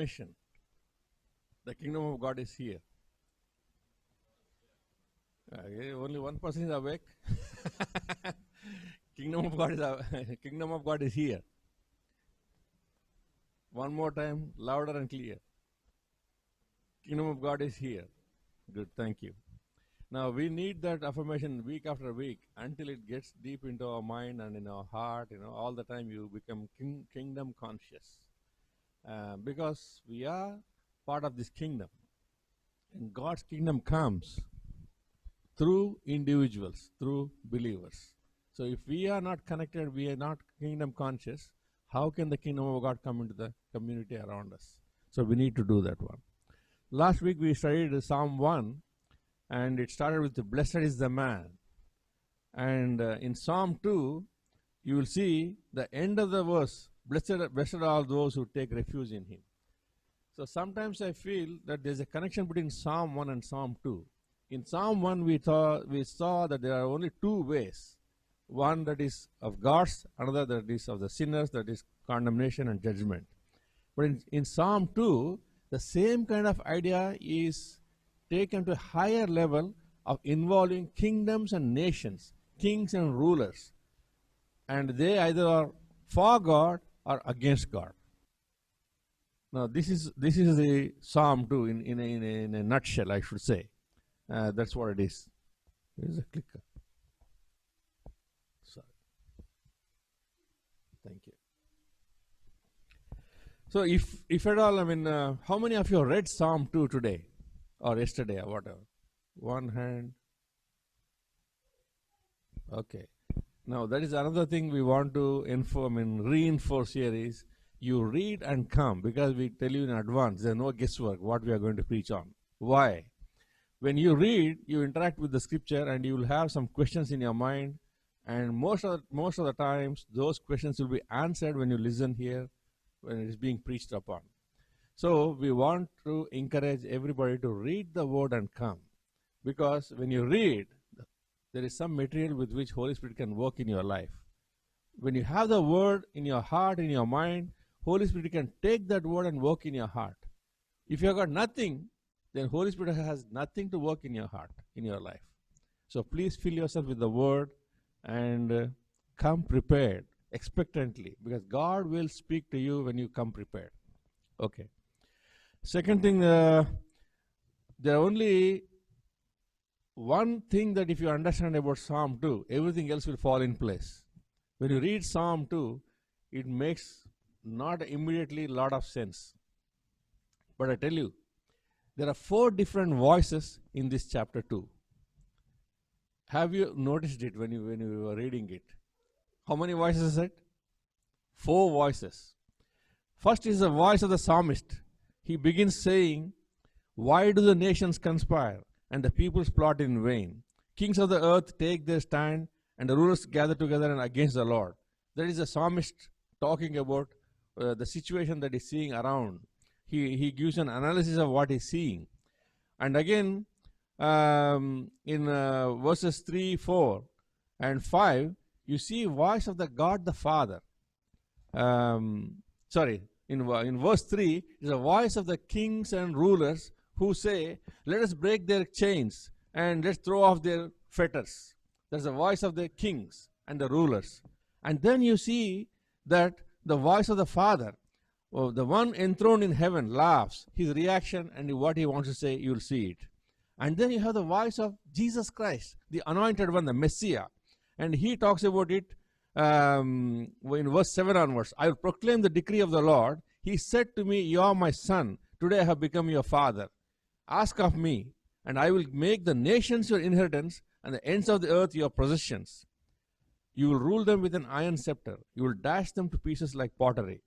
affirmation. The kingdom of God is here. Only one person is awake. Kingdom of God is here. One more time, louder and clear. Kingdom of God is here. Good, thank you. Now we need that affirmation week after week until it gets deep into our mind and in our heart. All the time you become kingdom conscious, because we are part of this kingdom, and God's kingdom comes through individuals, through believers. So if we are not connected, we are not kingdom conscious, how can the kingdom of God come into the community around us? So we need to do that one. Last week we studied Psalm 1, and it started with blessed is the man. And in Psalm 2, you will see the end of the verse, blessed are those who take refuge in him. So sometimes I feel that there's a connection between Psalm 1 and Psalm 2. In Psalm 1, we saw that there are only two ways. One that is of God's, another that is of the sinners, that is condemnation and judgment. But in Psalm 2, the same kind of idea is taken to a higher level of involving kingdoms and nations, kings and rulers. And they either are for God or against God. Now this is the Psalm 2 in a nutshell, I should say. That's what it is. There is a clicker. Sorry. Thank you. So if at all, how many of you read Psalm 2 today or yesterday or whatever? One hand. Okay. Now that is another thing we want to reinforce here is you read and come, because we tell you in advance, there's no guesswork what we are going to preach on. Why? When you read, you interact with the scripture and you will have some questions in your mind, and most of the times those questions will be answered when you listen here, when it is being preached upon. So we want to encourage everybody to read the word and come, because when you read, there is some material with which Holy Spirit can work in your life. When you have the word in your heart, in your mind, Holy Spirit can take that word and work in your heart. If you have got nothing, then Holy Spirit has nothing to work in your heart, in your life. So please fill yourself with the word and come prepared, expectantly, because God will speak to you when you come prepared. Okay. Second thing, there are only one thing that if you understand about Psalm 2, everything else will fall in place. When you read Psalm 2, it makes not immediately a lot of sense. But I tell you, there are 4 different voices in this chapter 2. Have you noticed it when you were reading it? How many voices is it? 4 voices. First is the voice of the psalmist. He begins saying, "Why do the nations conspire and the peoples plot in vain? Kings of the earth take their stand and the rulers gather together and against the Lord." That is the psalmist talking about the situation that he's seeing around. He gives an analysis of what he's seeing. And again, in verses 3, 4, and 5, you see voice of the God the Father. In verse 3, is a voice of the kings and rulers who say, "Let us break their chains and let's throw off their fetters." That's the voice of the kings and the rulers. And then you see that the voice of the Father, the one enthroned in heaven, laughs. His reaction and what he wants to say, you'll see it. And then you have the voice of Jesus Christ, the anointed one, the Messiah. And he talks about it in verse 7 onwards. "I will proclaim the decree of the Lord. He said to me, 'You are my son. Today I have become your father. Ask of me, and I will make the nations your inheritance and the ends of the earth your possessions. You will rule them with an iron scepter. You will dash them to pieces like pottery.'"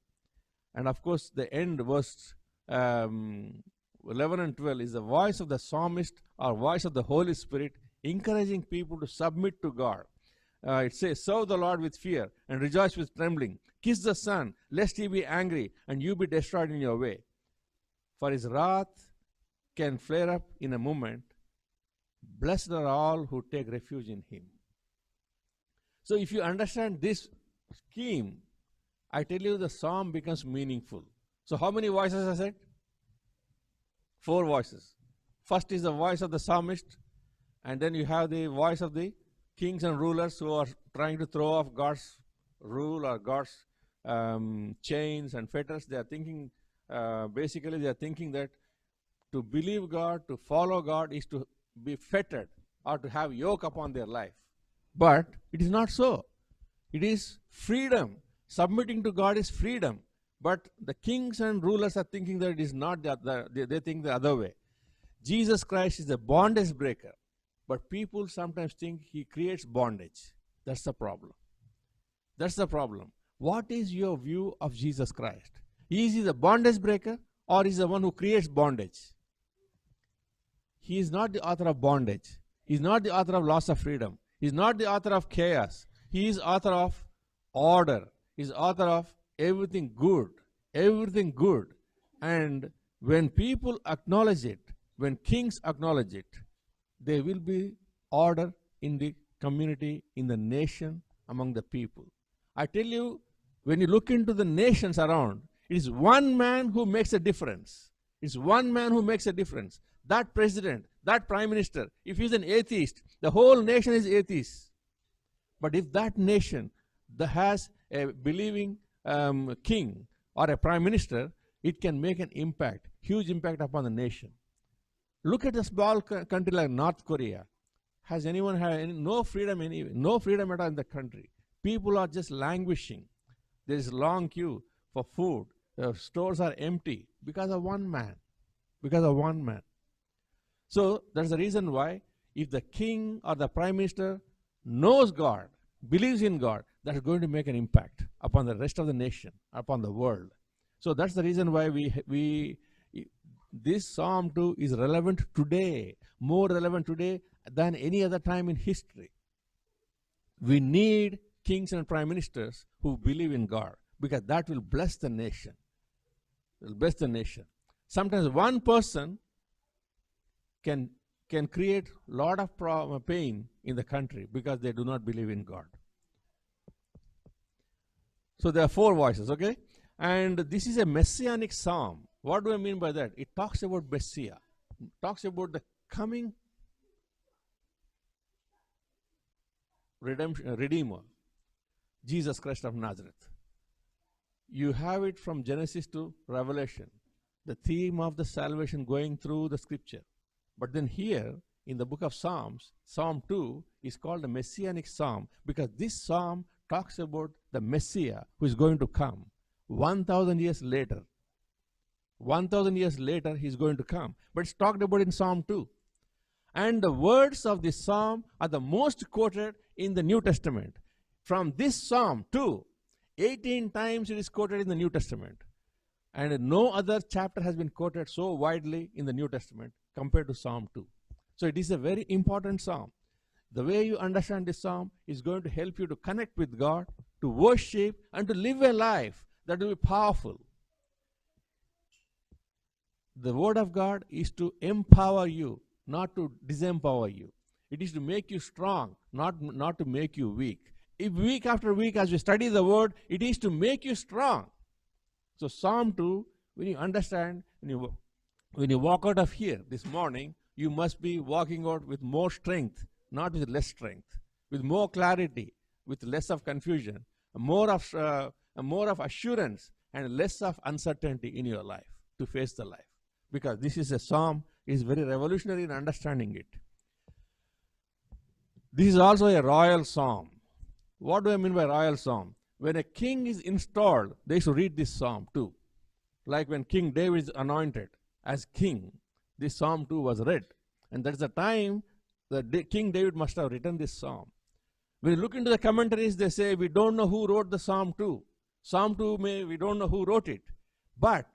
And of course, the end, verse 11 and 12, is the voice of the psalmist or voice of the Holy Spirit encouraging people to submit to God. It says, "Serve the Lord with fear and rejoice with trembling. Kiss the Son, lest he be angry and you be destroyed in your way. For his wrath can flare up in a moment. Blessed are all who take refuge in him." So if you understand this scheme, I tell you the psalm becomes meaningful. So how many voices I said? Four voices. First is the voice of the psalmist, and then you have the voice of the kings and rulers who are trying to throw off God's rule or God's chains and fetters. They are thinking, basically, they are thinking that to believe God, to follow God, is to be fettered or to have yoke upon their life. But it is not so. It is freedom. Submitting to God is freedom. But the kings and rulers are thinking that it is not they think the other way. Jesus Christ is a bondage breaker. But people sometimes think he creates bondage. That's the problem. That's the problem. What is your view of Jesus Christ? Is he the bondage breaker or is he the one who creates bondage? He is not the author of bondage. He is not the author of loss of freedom. He is not the author of chaos. He is author of order. He is author of everything good. Everything good. And when people acknowledge it, when kings acknowledge it, there will be order in the community, in the nation, among the people. I tell you, when you look into the nations around, it is one man who makes a difference. It's one man who makes a difference. That president, that prime minister, if he's an atheist, the whole nation is atheist. But if that nation that has a believing king or a prime minister, it can make an impact, huge impact upon the nation. Look at a small country like North Korea. Has anyone had no freedom no freedom at all in the country? People are just languishing. There is a long queue for food. The stores are empty because of one man. Because of one man. So that's the reason why if the king or the prime minister knows God, believes in God, that's going to make an impact upon the rest of the nation, upon the world. So that's the reason why this Psalm 2 is relevant today, more relevant today than any other time in history. We need kings and prime ministers who believe in God, because that will bless the nation. It will bless the nation. Sometimes one person can create a lot of pain in the country because they do not believe in God. So there are four voices, okay? And this is a messianic psalm. What do I mean by that? It talks about Messiah. It talks about the coming Redeemer, Jesus Christ of Nazareth. You have it from Genesis to Revelation, the theme of the salvation going through the scripture. But then here, in the book of Psalms, Psalm 2 is called a messianic psalm because this psalm talks about the Messiah who is going to come 1,000 years later. 1,000 years later, he is going to come. But it's talked about in Psalm 2. And the words of this psalm are the most quoted in the New Testament. From this Psalm 2, 18 times it is quoted in the New Testament. And no other chapter has been quoted so widely in the New Testament compared to Psalm 2. So it is a very important psalm. The way you understand this psalm is going to help you to connect with God, to worship, and to live a life that will be powerful. The word of God is to empower you, not to disempower you. It is to make you strong, not to make you weak. If week after week as we study the word, it is to make you strong. So Psalm 2, when you understand, when you walk out of here this morning, you must be walking out with more strength, not with less strength, with more clarity, with less of confusion, more of assurance, and less of uncertainty in your life to face the life. Because this is a psalm, is very revolutionary in understanding it. This is also a royal psalm. What do I mean by royal psalm? When a king is installed, they should read this psalm too. Like when King David is anointed as king, this psalm 2 was read. And that's the time that King David must have written this psalm. When you look into the commentaries, they say, we don't know who wrote the Psalm 2. Psalm 2, we don't know who wrote it. But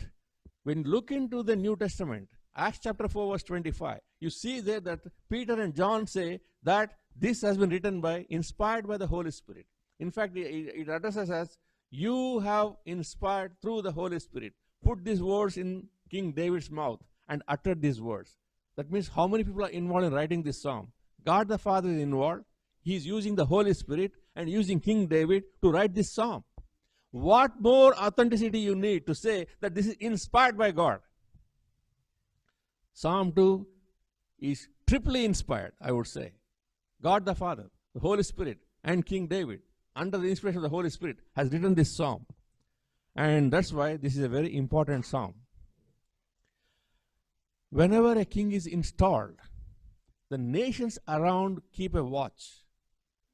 when you look into the New Testament, Acts chapter 4 verse 25, you see there that Peter and John say that this has been written inspired by the Holy Spirit. In fact, it addresses as, you have inspired through the Holy Spirit. Put these words in King David's mouth and uttered these words. That means how many people are involved in writing this psalm? God the Father is involved. He is using the Holy Spirit and using King David to write this psalm. What more authenticity you need to say that this is inspired by God? Psalm 2 is triply inspired, I would say. God the Father, the Holy Spirit, and King David, under the inspiration of the Holy Spirit, has written this psalm. And that's why this is a very important psalm. Whenever a king is installed, the nations around keep a watch.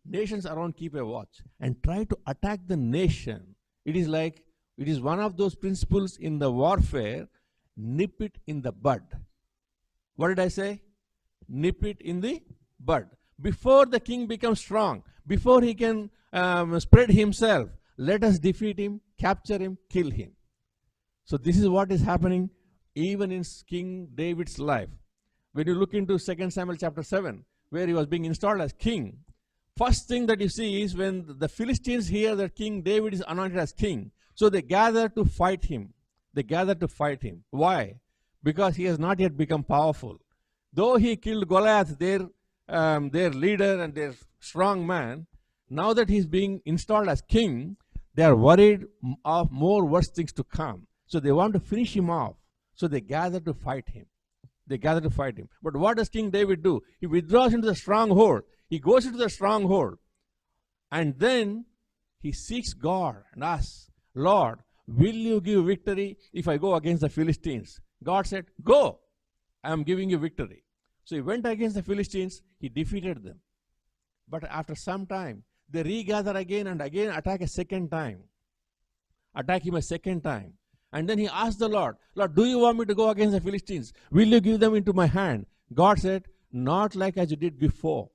Nations around keep a watch and try to attack the nation. It is one of those principles in the warfare, nip it in the bud. What did I say? Nip it in the bud. Before the king becomes strong, before he can spread himself, let us defeat him, capture him, kill him. So this is what is happening even in King David's life. When you look into 2 Samuel chapter 7, where he was being installed as king, first thing that you see is when the Philistines hear that King David is anointed as king, so they gather to fight him. They gather to fight him. Why? Because he has not yet become powerful. Though he killed Goliath, their leader and their strong man, now that he's being installed as king, they are worried of more worse things to come. So they want to finish him off. So they gather to fight him. They gather to fight him. But what does King David do? He withdraws into the stronghold. He goes into the stronghold. And then he seeks God and asks, Lord, will you give victory if I go against the Philistines? God said, go. I am giving you victory. So he went against the Philistines. He defeated them. But after some time, they regather again and again, attack a second time. Attack him a second time. And then he asked the Lord, Lord, do you want me to go against the Philistines? Will you give them into my hand? God said, not like as you did before.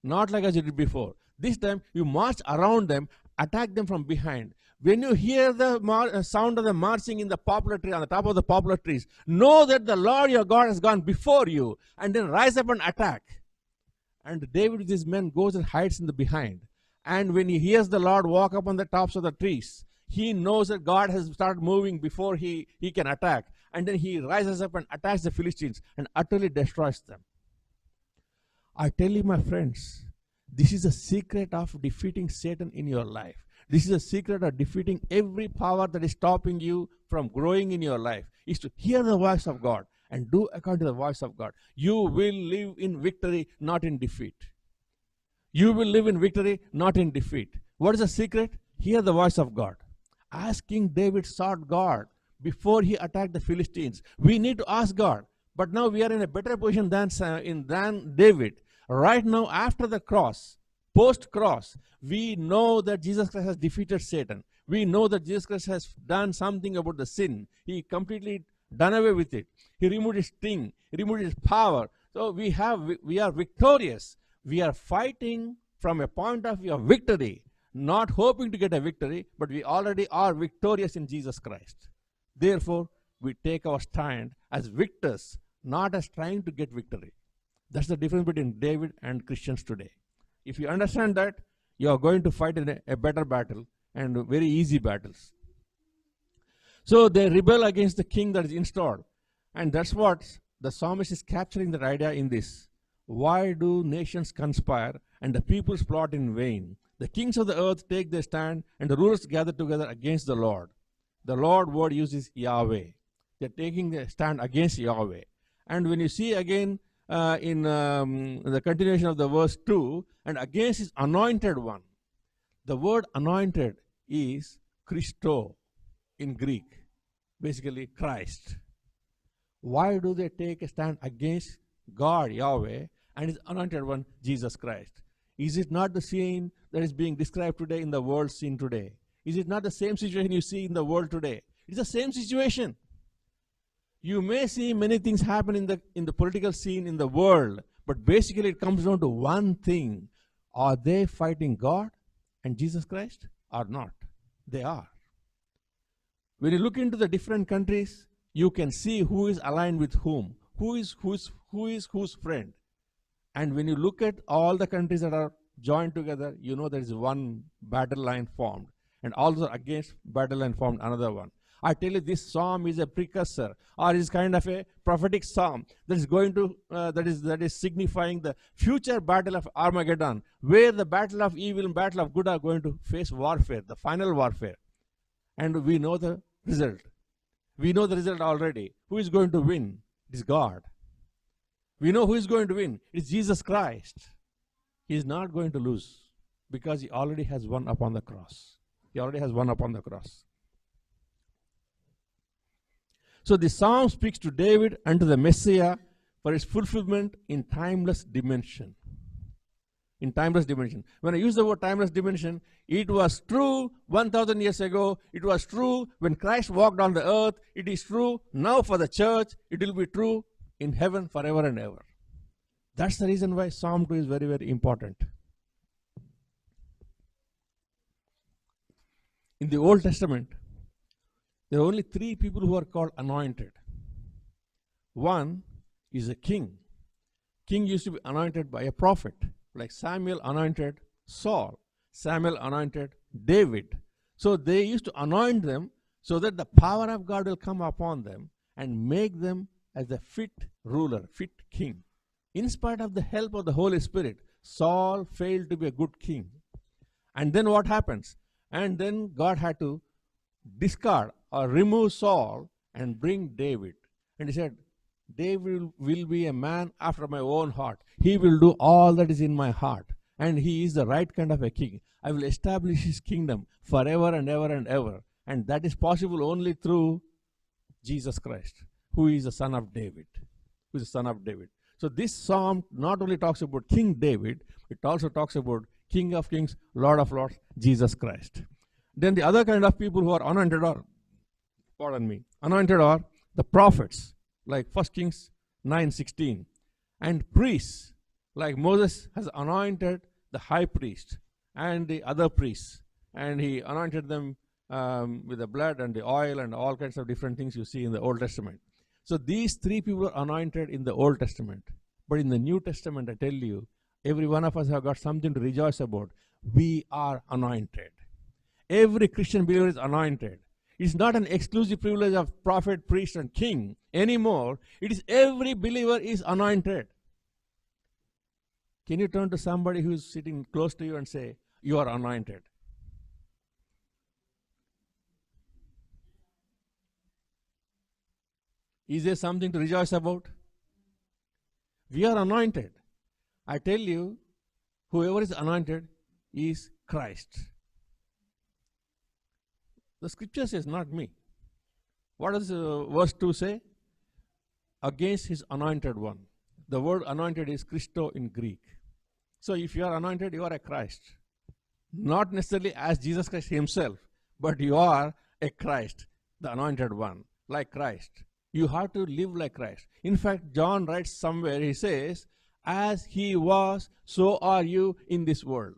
Not like as you did before. This time, you march around them, attack them from behind. When you hear the sound of the marching in the poplar tree, on the top of the poplar trees, know that the Lord your God has gone before you, and then rise up and attack. And David with his men goes and hides in the behind. And when he hears the Lord walk up on the tops of the trees, he knows that God has started moving before he can attack. And then he rises up and attacks the Philistines and utterly destroys them. I tell you, my friends, this is the secret of defeating Satan in your life. This is the secret of defeating every power that is stopping you from growing in your life, is to hear the voice of God and do according to the voice of God. You will live in victory, not in defeat. You will live in victory, not in defeat. What is the secret? Hear the voice of God. As King David sought God before he attacked the Philistines, we need to ask God. But now we are in a better position than David. Right now, after the cross, post-cross, we know that Jesus Christ has defeated Satan. We know that Jesus Christ has done something about the sin. He completely done away with it. He removed its sting. He removed its power. So we are victorious. We are fighting from a point of view of victory, not hoping to get a victory, but we already are victorious in Jesus Christ. Therefore, we take our stand as victors, not as trying to get victory. That's the difference between David and Christians today. If you understand that, you are going to fight in a better battle and very easy battles. So they rebel against the king that is installed. And that's what the psalmist is capturing, that idea in this. Why do nations conspire and the peoples plot in vain? The kings of the earth take their stand and the rulers gather together against the Lord. The Lord word uses Yahweh. They're taking their stand against Yahweh. And when you see again in the continuation of the verse 2, and against his anointed one. The word anointed is Christo in Greek, basically Christ. Why do they take a stand against God, Yahweh, and his anointed one, Jesus Christ? Is it not the scene that is being described today in the world scene today? Is it not the same situation you see in the world today? It's the same situation. You may see many things happen in the political scene in the world, but basically it comes down to one thing. Are they fighting God and Jesus Christ or not? They are. When you look into the different countries, you can see who is aligned with whom, who is whose friend. And when you look at all the countries that are joined together, you know there is one battle line formed, and also against battle line formed another one. I tell you, this psalm is a precursor, or is kind of a prophetic psalm that is going to that is signifying the future battle of Armageddon, where the battle of evil and battle of good are going to face warfare, the final warfare. And we know the result. We know the result already. Who is going to win? It is God. We know who is going to win. It is Jesus Christ. He is not going to lose because he already has won upon the cross. He already has won upon the cross. So the psalm speaks to David and to the Messiah for its fulfillment in timeless dimension. In timeless dimension. When I use the word timeless dimension, it was true 1,000 years ago. It was true when Christ walked on the earth. It is true now for the church. It will be true in heaven forever and ever. That's the reason why Psalm 2 is very, very important. In the Old Testament, there are only 3 people who are called anointed. One is a king. King used to be anointed by a prophet, like Samuel anointed Saul. Samuel anointed David. So they used to anoint them so that the power of God will come upon them and make them as a fit ruler, fit king. In spite of the help of the Holy Spirit, Saul failed to be a good king. And then what happens? And then God had to discard or remove Saul and bring David. And he said, David will be a man after my own heart. He will do all that is in my heart. And he is the right kind of a king. I will establish his kingdom forever and ever and ever. And that is possible only through Jesus Christ, who is the son of David. Who is the son of David. So this psalm not only talks about King David, it also talks about King of Kings, Lord of Lords, Jesus Christ. Then the other kind of people who are anointed are, anointed are the prophets, like 1 Kings 9:16, and priests, like Moses has anointed the high priest and the other priests, and he anointed them with the blood and the oil and all kinds of different things you see in the Old Testament. So these 3 people are anointed in the Old Testament. But in the New Testament, I tell you, every one of us have got something to rejoice about. We are anointed. Every Christian believer is anointed. It's not an exclusive privilege of prophet, priest, and king anymore. It is every believer is anointed. Can you turn to somebody who is sitting close to you and say, you are anointed? Is there something to rejoice about? We are anointed. I tell you, whoever is anointed is Christ. The scripture says, not me. What does verse 2 say? Against his anointed one. The word anointed is Christo in Greek. So if you are anointed, you are a Christ. Not necessarily as Jesus Christ himself, but you are a Christ, the anointed one, like Christ. You have to live like Christ. In fact, John writes somewhere, he says, as he was, so are you in this world.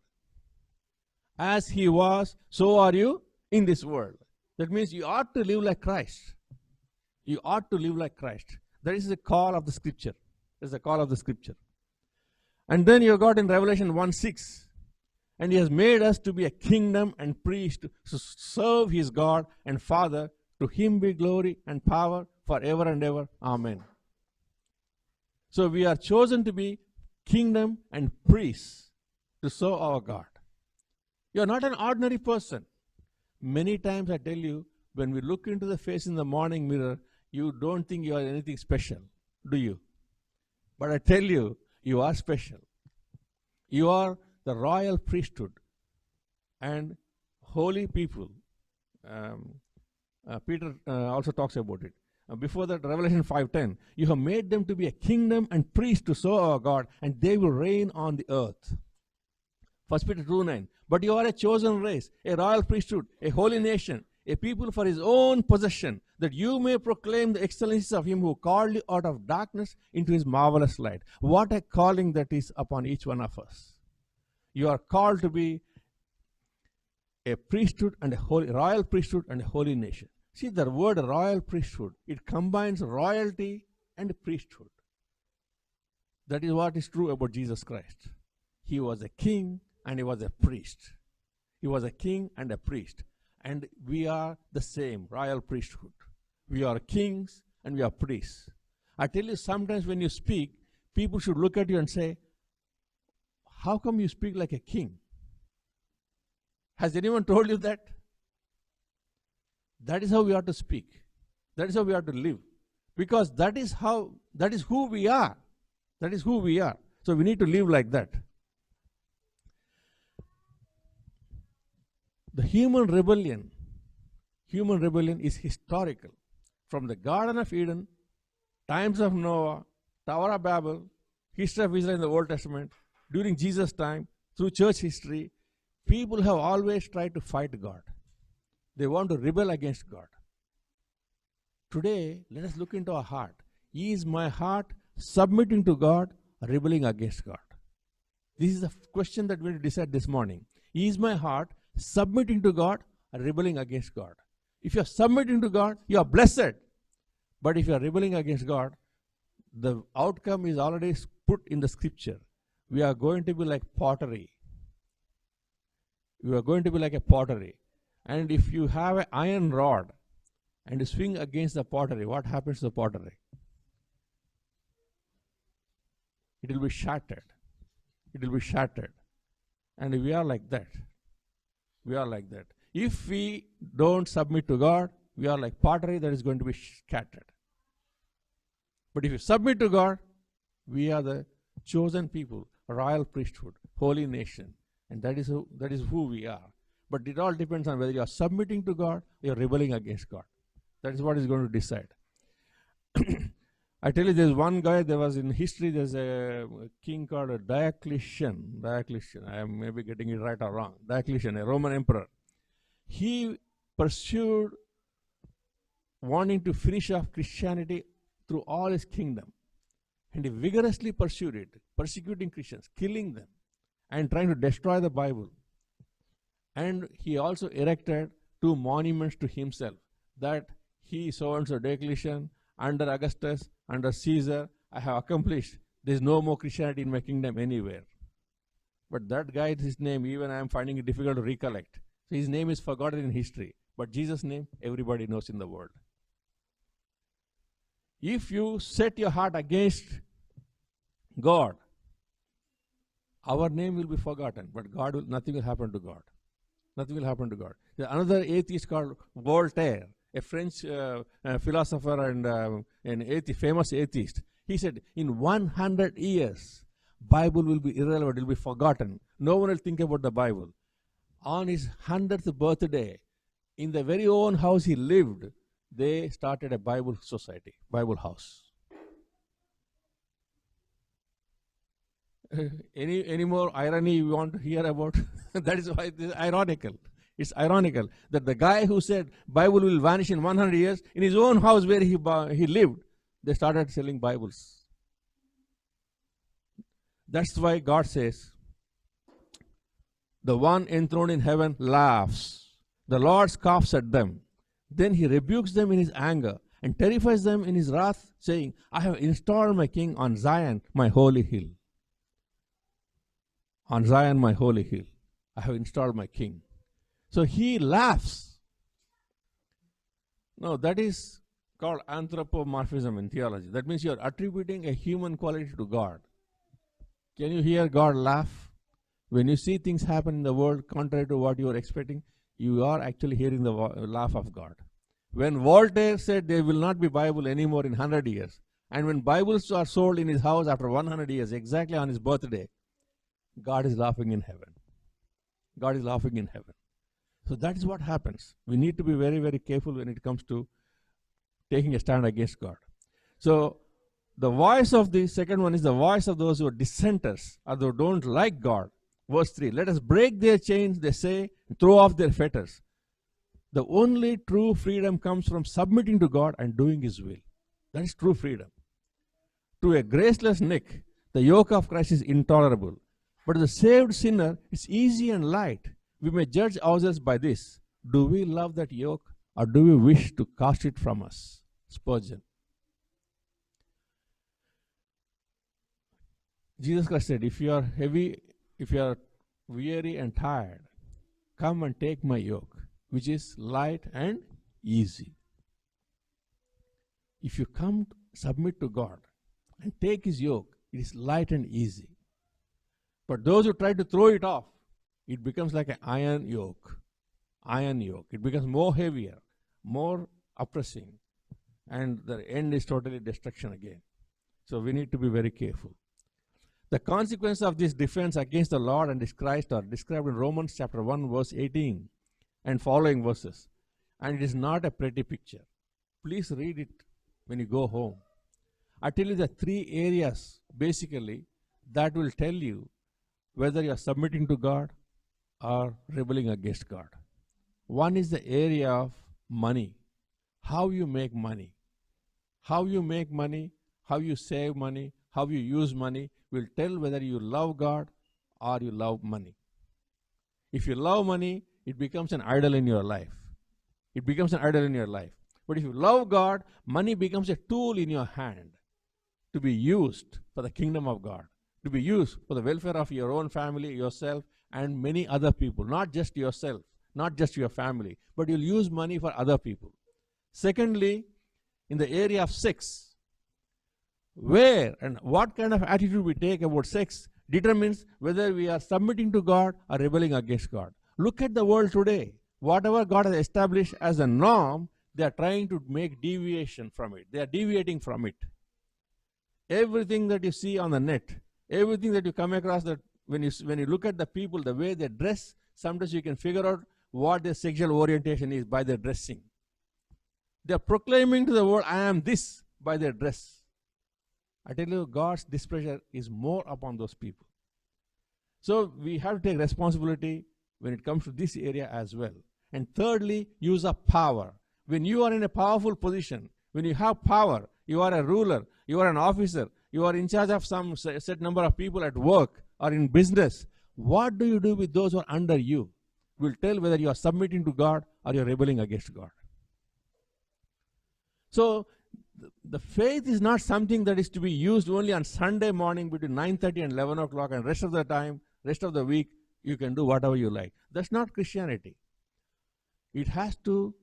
As he was, so are you in this world. That means you ought to live like Christ. You ought to live like Christ. That is the call of the scripture. That is the call of the scripture. And then you got in Revelation 1:6, and he has made us to be a kingdom and priest to serve his God and Father. To him be glory and power forever and ever. Amen. So we are chosen to be kingdom and priests to serve our God. You are not an ordinary person. Many times I tell you, when we look into the face in the morning mirror, you don't think you are anything special, do you? But I tell you, you are special. You are the royal priesthood and holy people. Peter also talks about it. Before that, Revelation 5:10, you have made them to be a kingdom and priests to serve our God, and they will reign on the earth. 1 Peter 2:9, but you are a chosen race, a royal priesthood, a holy nation, a people for his own possession, that you may proclaim the excellencies of him who called you out of darkness into his marvelous light. What a calling that is upon each one of us. You are called to be a priesthood and a holy, royal priesthood and a holy nation. See, the word royal priesthood, it combines royalty and priesthood. That is what is true about Jesus Christ. He was a king and he was a priest. He was a king and a priest. And we are the same, royal priesthood. We are kings and we are priests. I tell you, sometimes when you speak, people should look at you and say, how come you speak like a king? Has anyone told you that? That is how we ought to speak. That is how we ought to live. Because that is who we are. That is who we are. So we need to live like that. The human rebellion is historical. From the Garden of Eden, times of Noah, Tower of Babel, history of Israel in the Old Testament, during Jesus' time, through church history, people have always tried to fight God. They want to rebel against God. Today, let us look into our heart. Is my heart submitting to God or rebelling against God? This is a question that we will decide this morning. Is my heart submitting to God or rebelling against God? If you are submitting to God, you are blessed. But if you are rebelling against God, the outcome is already put in the scripture. We are going to be like pottery. We are going to be like a pottery. And if you have an iron rod and you swing against the pottery, what happens to the pottery? It will be shattered. It will be shattered. And we are like that. We are like that. If we don't submit to God, we are like pottery that is going to be scattered. But if you submit to God, we are the chosen people, royal priesthood, holy nation. And that is who we are. But it all depends on whether you are submitting to God or you are rebelling against God. That is what is going to decide. I tell you, there's one guy, there was in history, there's a king called Diocletian. I am maybe getting it right or wrong. Diocletian, a Roman emperor. He pursued wanting to finish off Christianity through all his kingdom. And he vigorously pursued it, persecuting Christians, killing them, and trying to destroy the Bible. And he also erected 2 monuments to himself, that he, so-and-so Diocletian, under Augustus, under Caesar, I have accomplished. There is no more Christianity in my kingdom anywhere. But that guy, his name, even I am finding it difficult to recollect. So his name is forgotten in history. But Jesus' name, everybody knows in the world. If you set your heart against God, our name will be forgotten, but nothing will happen to God. Nothing will happen to God. There's another atheist called Voltaire, a French philosopher and famous atheist. He said, in 100 years, Bible will be irrelevant, it will be forgotten. No one will think about the Bible. On his 100th birthday, in the very own house he lived, they started a Bible society, Bible house. Any more irony you want to hear about? That is why it is ironical. It's ironical that the guy who said Bible will vanish in 100 years, in his own house where he lived, they started selling Bibles. That's why God says, the one enthroned in heaven laughs. The Lord scoffs at them. Then he rebukes them in his anger and terrifies them in his wrath, saying, I have installed my king on Zion, my holy hill. On Zion, my holy hill, I have installed my king. So he laughs. No, that is called anthropomorphism in theology. That means you are attributing a human quality to God. Can you hear God laugh? When you see things happen in the world contrary to what you are expecting, you are actually hearing the laugh of God. When Voltaire said there will not be Bible anymore in 100 years, and when Bibles are sold in his house after 100 years, exactly on his birthday, God is laughing in heaven. God is laughing in heaven. So that is what happens. We need to be very, very careful when it comes to taking a stand against God. So the voice of the second one is the voice of those who are dissenters, or those who don't like God. Verse 3, let us break their chains, they say, and throw off their fetters. The only true freedom comes from submitting to God and doing His will. That is true freedom. To a graceless neck, the yoke of Christ is intolerable. But the saved sinner, it's easy and light. We may judge ourselves by this. Do we love that yoke, or do we wish to cast it from us? Spurgeon. Jesus Christ said, if you are heavy, if you are weary and tired, come and take my yoke, which is light and easy. If you come, submit to God and take His yoke, it is light and easy. But those who try to throw it off, it becomes like an iron yoke. Iron yoke. It becomes more heavier, more oppressing. and the end is totally destruction again. So we need to be very careful. The consequences of this defense against the Lord and His Christ are described in Romans chapter 1 verse 18 and following verses. And it is not a pretty picture. Please read it when you go home. I tell you the three areas basically that will tell you whether you are submitting to God or rebelling against God. One is the area of money. How you make money. How you make money, how you save money, how you use money will tell whether you love God or you love money. If you love money, it becomes an idol in your life. It becomes an idol in your life. But if you love God, money becomes a tool in your hand to be used for the kingdom of God, to be used for the welfare of your own family, yourself, and many other people. Not just yourself, not just your family, but you'll use money for other people. Secondly, in the area of sex, where and what kind of attitude we take about sex determines whether we are submitting to God or rebelling against God. Look at the world today. Whatever God has established as a norm, they are trying to make deviation from it. They are deviating from it. Everything that you see on the net, everything that you come across, that when you look at the people, the way they dress, sometimes you can figure out what their sexual orientation is by their dressing. They are proclaiming to the world, I am this, by their dress. I tell you, God's displeasure is more upon those people. So we have to take responsibility when it comes to this area as well. And thirdly, use of power. When you are in a powerful position, when you have power, you are a ruler, you are an officer, you are in charge of some set number of people at work or in business, what do you do with those who are under you? Will tell whether you are submitting to God or you are rebelling against God. So the faith is not something that is to be used only on Sunday morning between 9:30 and 11 o'clock, and rest of the time, rest of the week, you can do whatever you like. That's not Christianity. It has to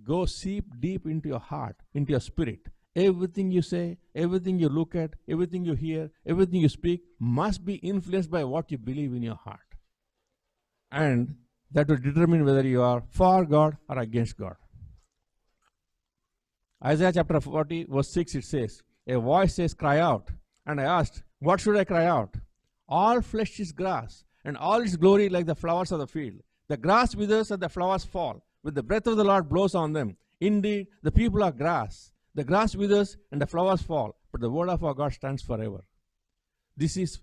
go seep deep into your heart, into your spirit. Everything you say, everything you look at, everything you hear, everything you speak must be influenced by what you believe in your heart. And that will determine whether you are for God or against God. Isaiah chapter 40 verse 6 it says, a voice says, cry out. And I asked, what should I cry out? All flesh is grass, and all its glory like the flowers of the field. The grass withers and the flowers fall, but the breath of the Lord blows on them. Indeed, the people are grass. The grass withers and the flowers fall, but the word of our God stands forever. This is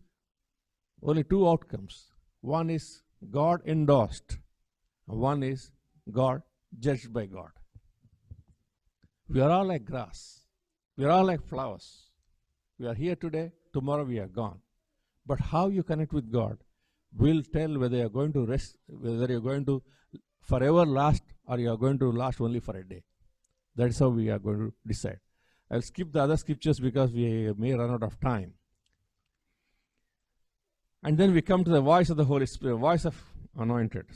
only two outcomes. One is God endorsed, and one is God judged by God. We are all like grass. We are all like flowers. We are here today, tomorrow we are gone. But how you connect with God will tell whether you are going to rest, whether you are going to forever last or you are going to last only for a day. That is how we are going to decide. I will skip the other scriptures because we may run out of time. And then we come to the voice of the Holy Spirit, voice of anointed,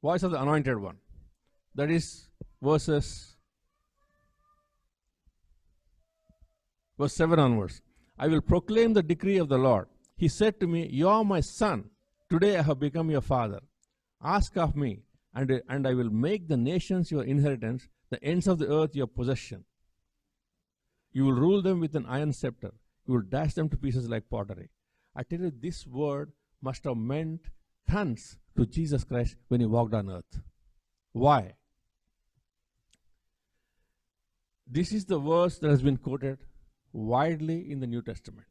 voice of the anointed one. That is verse 7 onwards. I will proclaim the decree of the Lord. He said to me, you are my son. Today I have become your father. Ask of me, and I will make the nations your inheritance, the ends of the earth your possession. You will rule them with an iron scepter. You will dash them to pieces like pottery. I tell you, this word must have meant tons to Jesus Christ when he walked on earth. Why? This is the verse that has been quoted widely in the New Testament.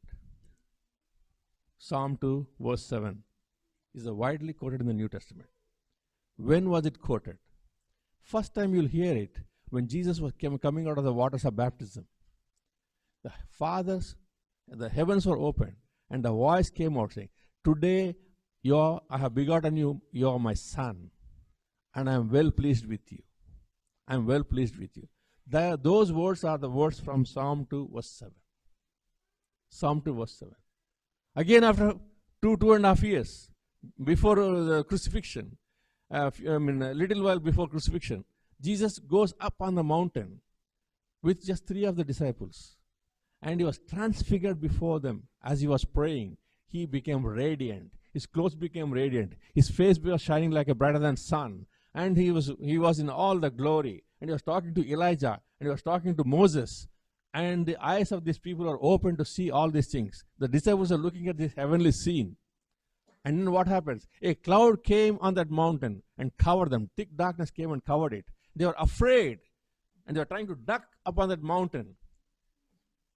Psalm 2 verse 7 is widely quoted in the New Testament. When was it quoted? First time you'll hear it when Jesus was coming out of the waters of baptism. The heavens were opened, and the voice came out saying, today I have begotten you, you are my son, and I am well pleased with you. I am well pleased with you. Those words are the words from Psalm 2 verse 7. Psalm 2 verse 7. Again, after 2.5 years before the crucifixion, a little while before crucifixion, Jesus goes up on the mountain with just 3 of the disciples. And he was transfigured before them as he was praying. He became radiant. His clothes became radiant. His face was shining like a brighter than sun. and he was in all the glory, and he was talking to Elijah, and he was talking to Moses, and the eyes of these people are open to see all these things. The disciples are looking at this heavenly scene. And then what happens? A cloud came on that mountain and covered them. Thick darkness came and covered it. They were afraid, and they were trying to duck upon that mountain.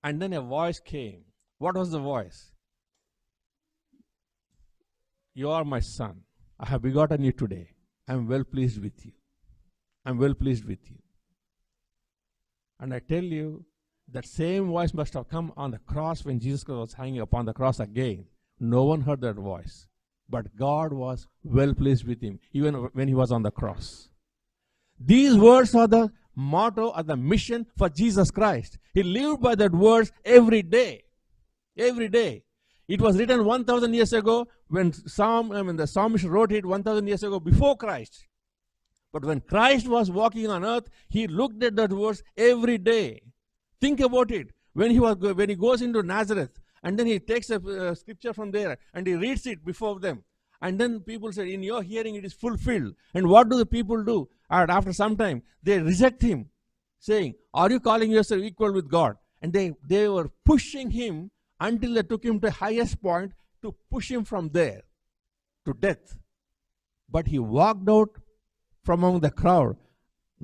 And then a voice came. What was the voice? You are my son. I have begotten you today. I am well pleased with you. I am well pleased with you. And I tell you, that same voice must have come on the cross when Jesus Christ was hanging upon the cross again. No one heard that voice. But God was well pleased with him, even when he was on the cross. These words are the motto or the mission for Jesus Christ. He lived by that words every day. Every day. It was written 1,000 years ago when the psalmist wrote it 1,000 years ago before Christ. But when Christ was walking on earth, he looked at that verse every day. Think about it. When he goes into Nazareth, and then he takes a scripture from there and he reads it before them. And then people said, in your hearing it is fulfilled. And what do the people do? And after some time, they reject him, saying, are you calling yourself equal with God? And they were pushing him until they took him to the highest point to push him from there to death. But he walked out from among the crowd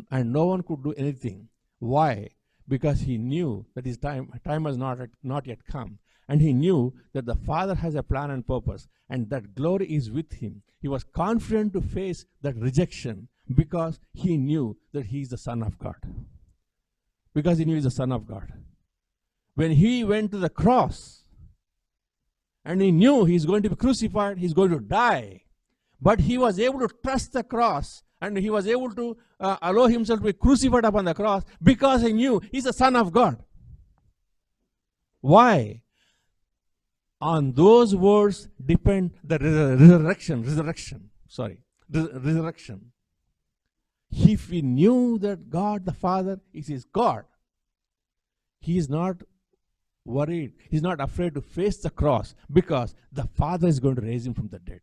and no one could do anything. Why? Because he knew that his time has not yet come. And he knew that the Father has a plan and purpose, and that glory is with him. He was confident to face that rejection because he knew that he is the Son of God. Because he knew he is the Son of God. When he went to the cross, and he knew he is going to be crucified, he is going to die, but he was able to trust the cross, and he was able to allow himself to be crucified upon the cross because he knew he is the Son of God. Why? On those words depend the resurrection. If he knew that God the Father is his God, he is not worried. He is not afraid to face the cross because the Father is going to raise him from the dead.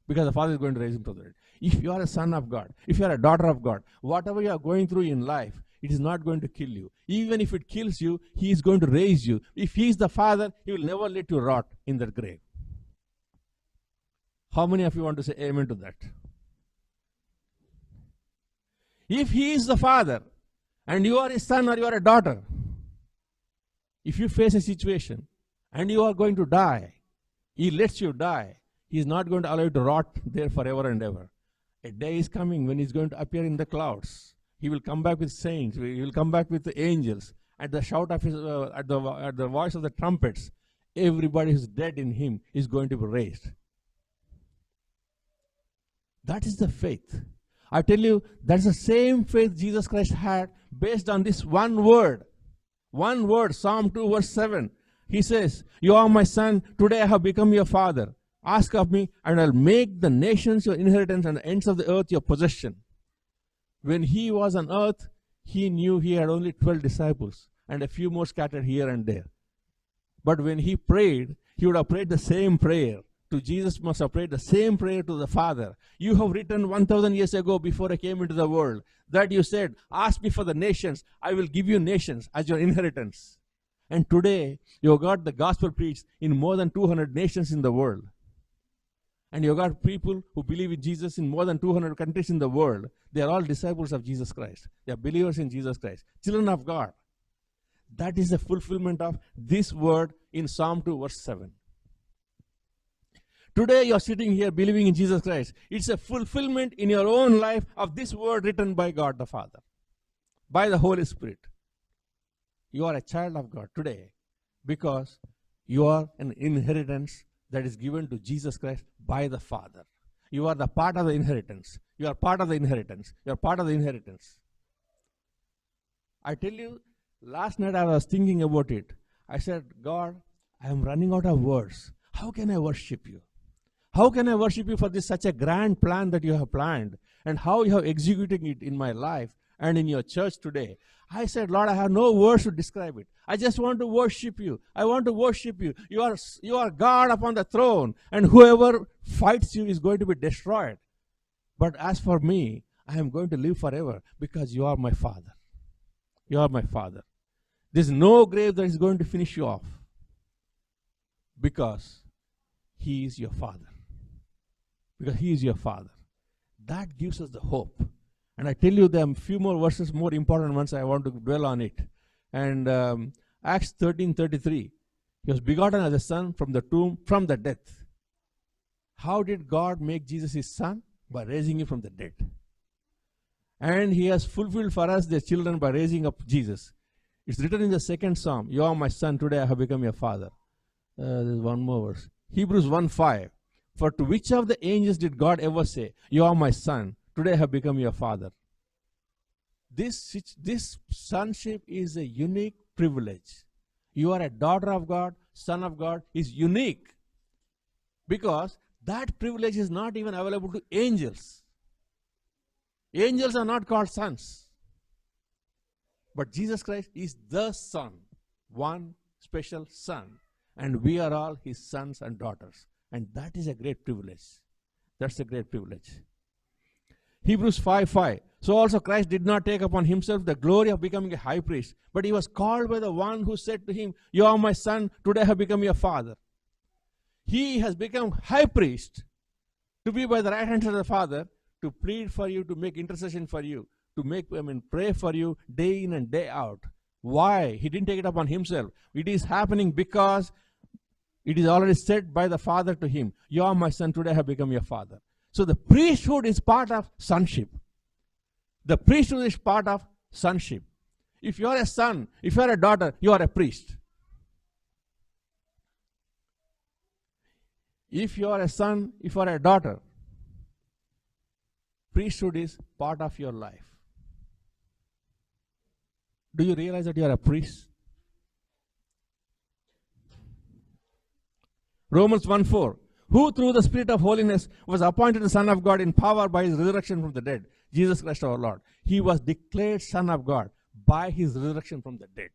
Because the Father is going to raise him from the dead. If you are a son of God, if you are a daughter of God, whatever you are going through in life, it is not going to kill you. Even if it kills you, he is going to raise you. If he is the Father, he will never let you rot in that grave. How many of you want to say amen to that? If he is the Father, and you are his son or you are a daughter, if you face a situation, and you are going to die, he lets you die. He is not going to allow you to rot there forever and ever. A day is coming when he is going to appear in the clouds. He will come back with saints. He will come back with the angels. At the shout of his, at the voice of the trumpets, everybody who is dead in him is going to be raised. That is the faith. I tell you, that's the same faith Jesus Christ had based on this one word. One word, Psalm 2 verse 7. He says, you are my son, today I have become your father. Ask of me, and I'll make the nations your inheritance and the ends of the earth your possession. When he was on earth, he knew he had only 12 disciples and a few more scattered here and there. But when he prayed, he would have prayed the same prayer. To Jesus must have prayed the same prayer to the Father. You have written 1,000 years ago before I came into the world that you said, ask me for the nations. I will give you nations as your inheritance. And today, you have got the gospel preached in more than 200 nations in the world. And you got people who believe in Jesus in more than 200 countries in the world. They are all disciples of Jesus Christ. They are believers in Jesus Christ. Children of God. That is the fulfillment of this word in Psalm 2 verse 7. Today you are sitting here believing in Jesus Christ. It's a fulfillment in your own life of this word written by God the Father. By the Holy Spirit. You are a child of God today because you are an inheritance that is given to Jesus Christ by the Father. You are the part of the inheritance. You are part of the inheritance. You are part of the inheritance. I tell you, last night I was thinking about it. I said, God, I am running out of words. How can I worship you? How can I worship you for this such a grand plan that you have planned and how you have executed it in my life and in your church today? I said, Lord, I have no words to describe it. I just want to worship you. I want to worship you. You are God upon the throne, and whoever fights you is going to be destroyed. But as for me, I am going to live forever because you are my Father. You are my Father. There's no grave that is going to finish you off because He is your Father. Because He is your Father. That gives us the hope. And I tell you, there are a few more verses, more important ones. I want to dwell on it. And Acts 13:33, He was begotten as a son from the tomb, from the death. How did God make Jesus His son? By raising Him from the dead. And He has fulfilled for us the children by raising up Jesus. It's written in the second Psalm, you are my son, today I have become your father. There's one more verse. Hebrews 1:5. For to which of the angels did God ever say, you are my son, today I have become your father? This sonship is a unique privilege. You are a daughter of God, son of God, is unique. Because that privilege is not even available to angels. Angels are not called sons. But Jesus Christ is the Son, one special Son. And we are all His sons and daughters. And that is a great privilege. That's a great privilege. Hebrews 5:5. So also Christ did not take upon Himself the glory of becoming a high priest, but He was called by the one who said to Him, you are my son, today I have become your father. He has become high priest to be by the right hand of the Father, to plead for you, to make intercession for you, to pray for you day in and day out. Why? He didn't take it upon Himself. It is happening because it is already said by the Father to Him, you are my son, today I have become your father. So the priesthood is part of sonship. The priesthood is part of sonship. If you are a son, if you are a daughter, you are a priest. If you are a son, if you are a daughter, priesthood is part of your life. Do you realize that you are a priest? Romans 1:4. Who through the Spirit of holiness was appointed the Son of God in power by His resurrection from the dead, Jesus Christ our Lord. He was declared Son of God by His resurrection from the dead.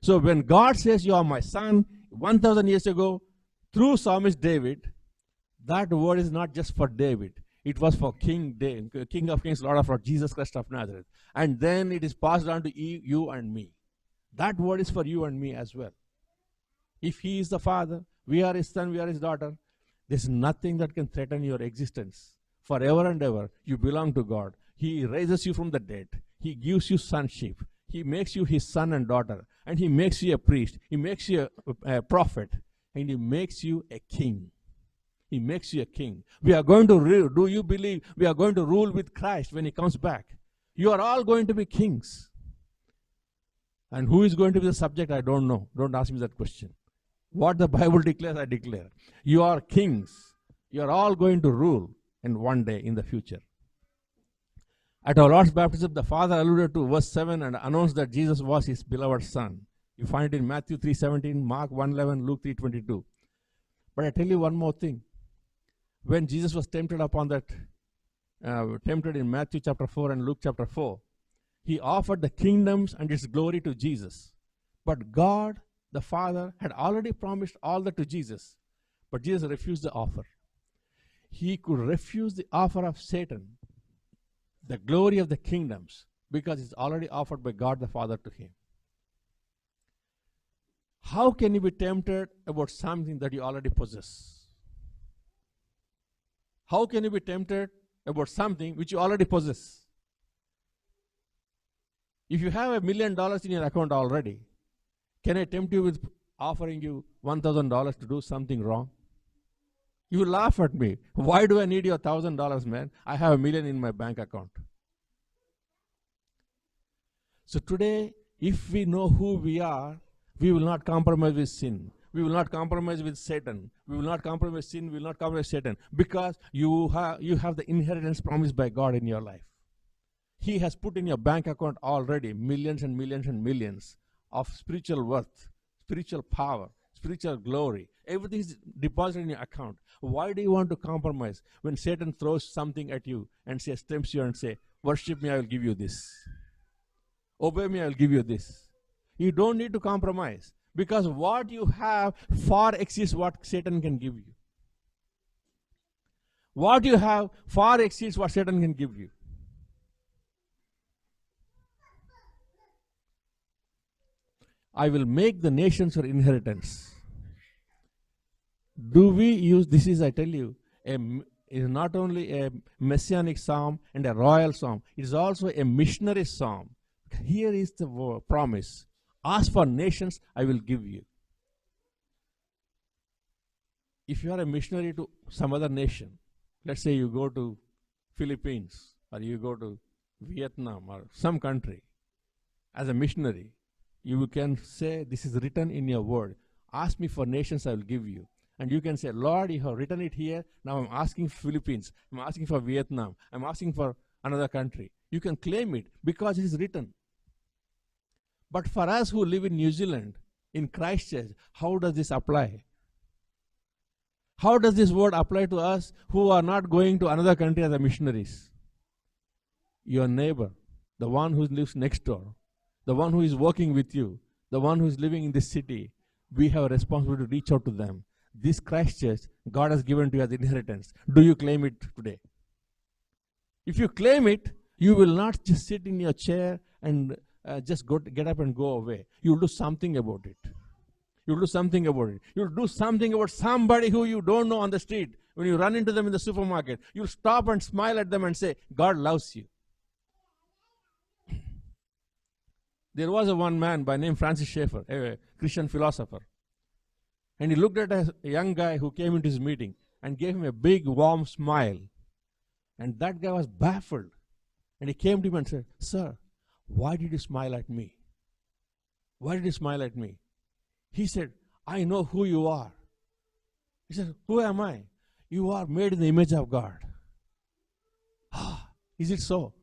So when God says, you are my son, 1,000 years ago, through Psalmist David, that word is not just for David. It was for King of Kings, Lord of Lords, Jesus Christ of Nazareth. And then it is passed on to you and me. That word is for you and me as well. If He is the Father, we are His son, we are His daughter, there's nothing that can threaten your existence. Forever and ever, you belong to God. He raises you from the dead. He gives you sonship. He makes you His son and daughter. And He makes you a priest. He makes you a prophet. And He makes you a king. He makes you a king. We are going to rule. Do you believe we are going to rule with Christ when He comes back? You are all going to be kings. And who is going to be the subject, I don't know. Don't ask me that question. What the Bible declares, I declare. You are kings. You are all going to rule in one day in the future. At our Lord's baptism, the Father alluded to verse 7 and announced that Jesus was His beloved Son. You find it in Matthew 3:17, Mark 1:11, Luke 3:22. But I tell you one more thing. When Jesus was tempted tempted in Matthew chapter 4 and Luke chapter 4, He offered the kingdoms and its glory to Jesus. But God, the Father, had already promised all that to Jesus. But Jesus refused the offer. He could refuse the offer of Satan, the glory of the kingdoms, because it's already offered by God the Father to Him. How can you be tempted about something that you already possess? How can you be tempted about something which you already possess? If you have $1 million in your account already, can I tempt you with offering you $1,000 to do something wrong? You will laugh at me. Why do I need your $1,000, man? I have $1 million in my bank account. So today, if we know who we are, we will not compromise with sin. We will not compromise with Satan. We will not compromise sin. We will not compromise Satan. Because you have the inheritance promised by God in your life. He has put in your bank account already millions and millions and millions of spiritual worth, spiritual power, spiritual glory. Everything is deposited in your account. Why do you want to compromise when Satan throws something at you and tempts you and say, worship me, I will give you this. Obey me, I will give you this. You don't need to compromise because what you have far exceeds what Satan can give you. What you have far exceeds what Satan can give you. I will make the nations your inheritance. Do we use, this is, I tell you, is not only a messianic psalm and a royal psalm, it is also a missionary psalm. Here is the promise. Ask for nations, I will give you. If you are a missionary to some other nation, let's say you go to Philippines or you go to Vietnam or some country as a missionary, you can say, this is written in your word. Ask me for nations, I will give you. And you can say, Lord, you have written it here. Now I'm asking for Philippines. I'm asking for Vietnam. I'm asking for another country. You can claim it because it is written. But for us who live in New Zealand, in Christchurch, how does this apply? How does this word apply to us who are not going to another country as a missionaries? Your neighbor, the one who lives next door, the one who is working with you, the one who is living in this city, we have a responsibility to reach out to them. This Christchurch, God has given to you as inheritance. Do you claim it today? If you claim it, you will not just sit in your chair and just get up and go away. You will do something about it. You will do something about it. You will do something about somebody who you don't know on the street. When you run into them in the supermarket, you will stop and smile at them and say, God loves you. There was one man by name Francis Schaeffer, a Christian philosopher. And he looked at a young guy who came into his meeting and gave him a big, warm smile. And that guy was baffled. And he came to him and said, Sir, why did you smile at me? Why did you smile at me? He said, I know who you are. He said, who am I? You are made in the image of God. Ah, is it so?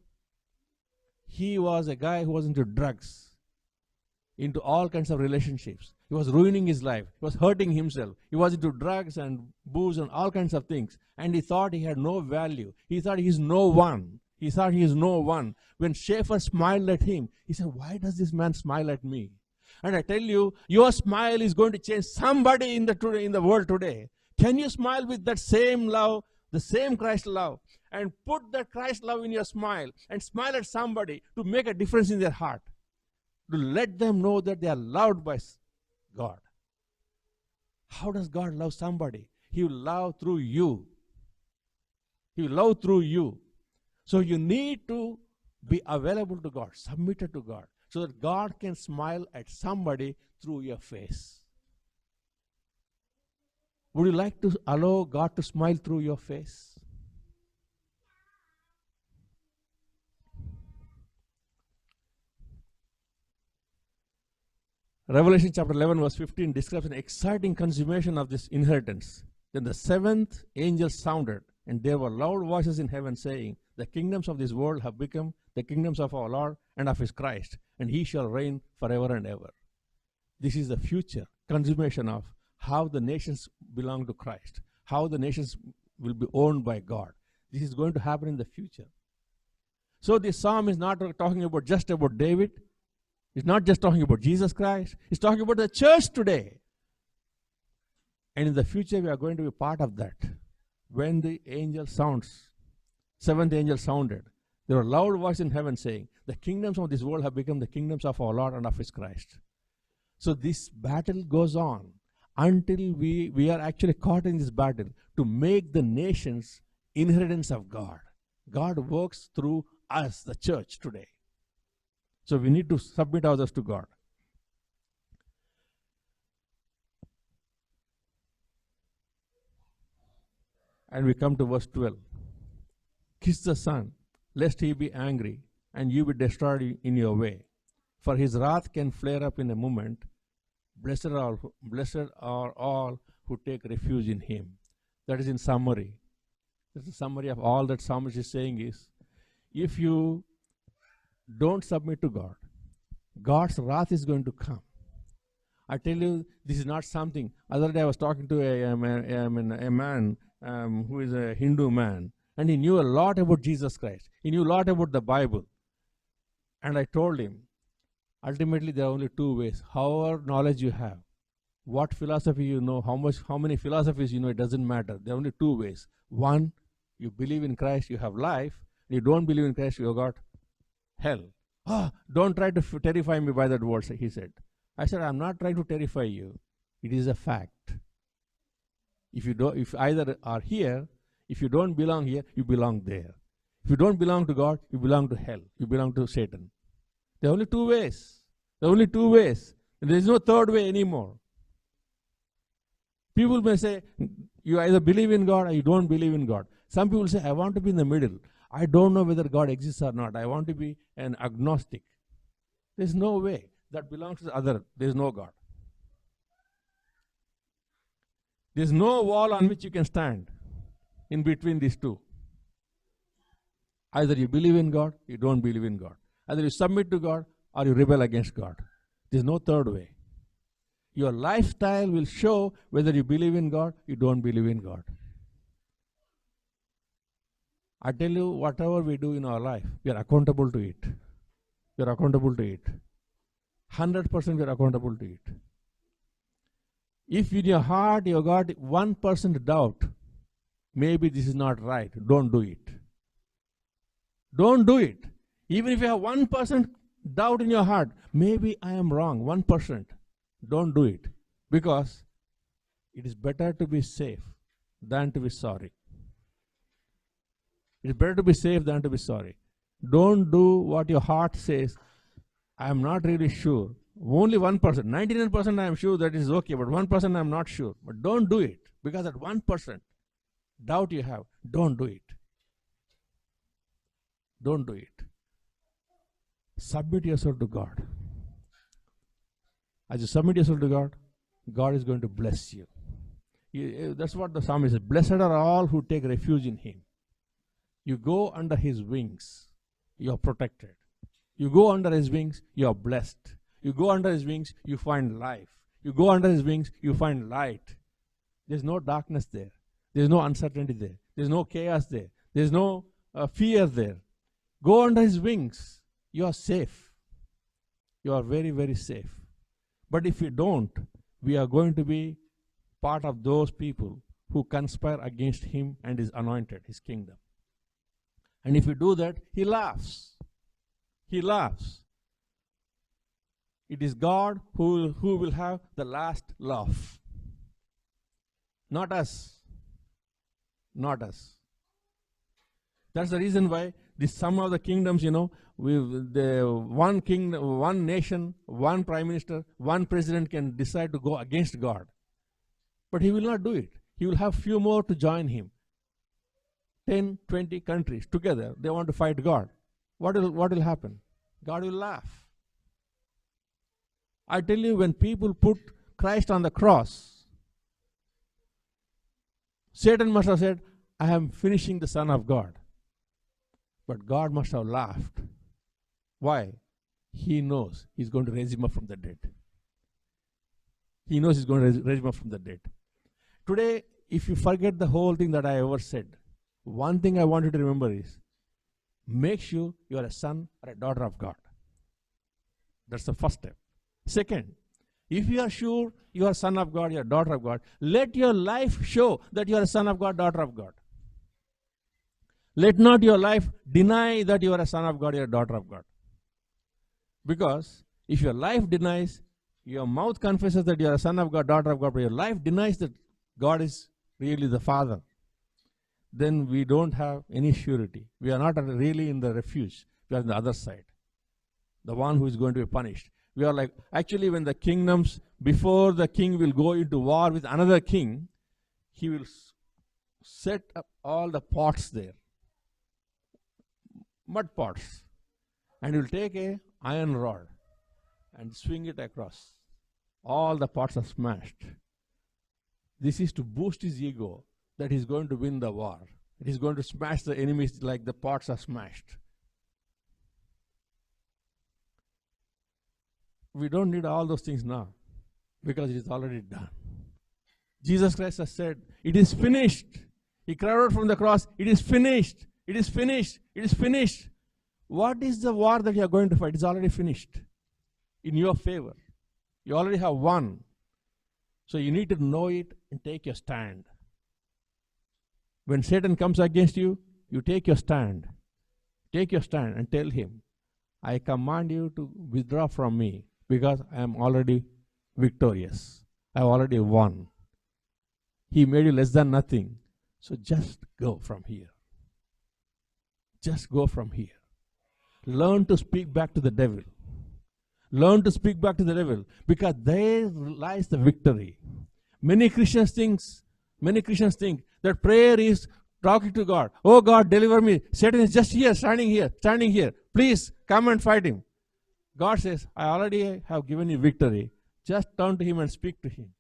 He was a guy who was into drugs, into all kinds of relationships. He was ruining his life. He was hurting himself. He was into drugs and booze and all kinds of things. And he thought he had no value. He thought he is no one. He thought he is no one. When Schaeffer smiled at him, he said, why does this man smile at me? And I tell you, your smile is going to change somebody in the world today. Can you smile with that same love, the same Christ love, and put that Christ love in your smile and smile at somebody to make a difference in their heart, to let them know that they are loved by God? How does God love somebody? He will love through you. He will love through you. So you need to be available to God, submitted to God, so that God can smile at somebody through your face. Would you like to allow God to smile through your face? Revelation chapter 11 verse 15 describes an exciting consummation of this inheritance. Then the seventh angel sounded, and there were loud voices in heaven saying, the kingdoms of this world have become the kingdoms of our Lord and of his Christ, and he shall reign forever and ever. This is the future consummation of how the nations belong to Christ, how the nations will be owned by God. This is going to happen in the future. So this psalm is not talking about just about David. It's not just talking about Jesus Christ. It's talking about the church today. And in the future, we are going to be part of that. When the angel sounds, seventh angel sounded, there were loud voices in heaven saying, the kingdoms of this world have become the kingdoms of our Lord and of his Christ. So this battle goes on until we are actually caught in this battle to make the nations inheritance of God. God works through us, the church, today. So we need to submit ourselves to God. And we come to verse 12. Kiss the Son, lest he be angry, and you be destroyed in your way. For his wrath can flare up in a moment. Blessed are all who take refuge in him. That is in summary. That's the summary of all that psalmist is saying is, if you don't submit to God, God's wrath is going to come. I tell you, this is not something. Other day I was talking to a man who is a Hindu man, and he knew a lot about Jesus Christ. He knew a lot about the Bible. And I told him, ultimately there are only two ways. However knowledge you have, what philosophy you know, how many philosophies you know, it doesn't matter. There are only two ways. One, You believe in Christ, you have life. You don't believe in Christ, you have got hell. Ah, don't try to terrify me by that word, he said. I said, I'm not trying to terrify you. It is a fact. If either are here, if you don't belong here, you belong there. If you don't belong to God, you belong to hell. You belong to Satan. There are only two ways. There are only two ways. There is no third way anymore. People may say, you either believe in God or you don't believe in God. Some people say, I want to be in the middle. I don't know whether God exists or not. I want to be an agnostic. There is no way. That belongs to the other. There is no God. There is no wall on which you can stand in between these two. Either you believe in God, you don't believe in God. Either you submit to God or you rebel against God. There is no third way. Your lifestyle will show whether you believe in God, you don't believe in God. I tell you, whatever we do in our life, we are accountable to it. We are accountable to it. 100% we are accountable to it. If in your heart you got 1% doubt, maybe this is not right, don't do it. Don't do it. Even if you have 1% doubt in your heart, maybe I am wrong, 1%. Don't do it. Because it is better to be safe than to be sorry. It is better to be safe than to be sorry. Don't do what your heart says. I am not really sure. Only 1%. 99% I am sure that is okay, but 1% I am not sure. But don't do it. Because that 1% doubt you have, don't do it. Don't do it. Submit yourself to God. As you submit yourself to God, God is going to bless you. That's what the psalmist says. Blessed are all who take refuge in Him. You go under His wings, you are protected. You go under His wings, you are blessed. You go under His wings, you find life. You go under His wings, you find light. There's no darkness there. There's no uncertainty there. There's no chaos there. There's no fear there. Go under His wings. You are safe. You are very, very safe. But if you don't, we are going to be part of those people who conspire against Him and His anointed, His kingdom. And if you do that, He laughs. He laughs. It is God who will have the last laugh. Not us. Not us. That's the reason why some of the kingdoms, one kingdom, one nation, one prime minister, one president can decide to go against God. But he will not do it. He will have few more to join him. 10, 20 countries together, they want to fight God. What will happen? God will laugh. I tell you, when people put Christ on the cross, Satan must have said, I am finishing the Son of God. But God must have laughed. Why? He knows He's going to raise Him up from the dead. He knows He's going to raise Him up from the dead. Today, if you forget the whole thing that I ever said, one thing I want you to remember is, make sure you are a son or a daughter of God. That's the first step. Second, if you are sure you are a son of God, you are a daughter of God, let your life show that you are a son of God, daughter of God. Let not your life deny that you are a son of God, you are a daughter of God. Because if your life denies, your mouth confesses that you are a son of God, daughter of God, but your life denies that God is really the Father, then we don't have any surety. We are not really in the refuge. We are on the other side. The one who is going to be punished. We are like, actually when the kingdoms, before the king will go into war with another king, he will set up all the pots there. Mud pots. And he will take a iron rod and swing it across. All the pots are smashed. This is to boost his ego that he's going to win the war. It is going to smash the enemies like the pots are smashed. We don't need all those things now because it is already done. Jesus Christ has said, it is finished. He cried out from the cross, it is finished. It is finished. It is finished. What is the war that you are going to fight? It's already finished. In your favor. You already have won. So you need to know it and take your stand. When Satan comes against you, you take your stand. Take your stand and tell him, I command you to withdraw from me because I am already victorious. I have already won. He made you less than nothing. So just go from here. Just go from here. Learn to speak back to the devil. Learn to speak back to the devil, because there lies the victory. Many Christians think that prayer is talking to God. Oh God, deliver me. Satan is just here, standing here. Please come and fight him. God says, I already have given you victory. Just turn to him and speak to him.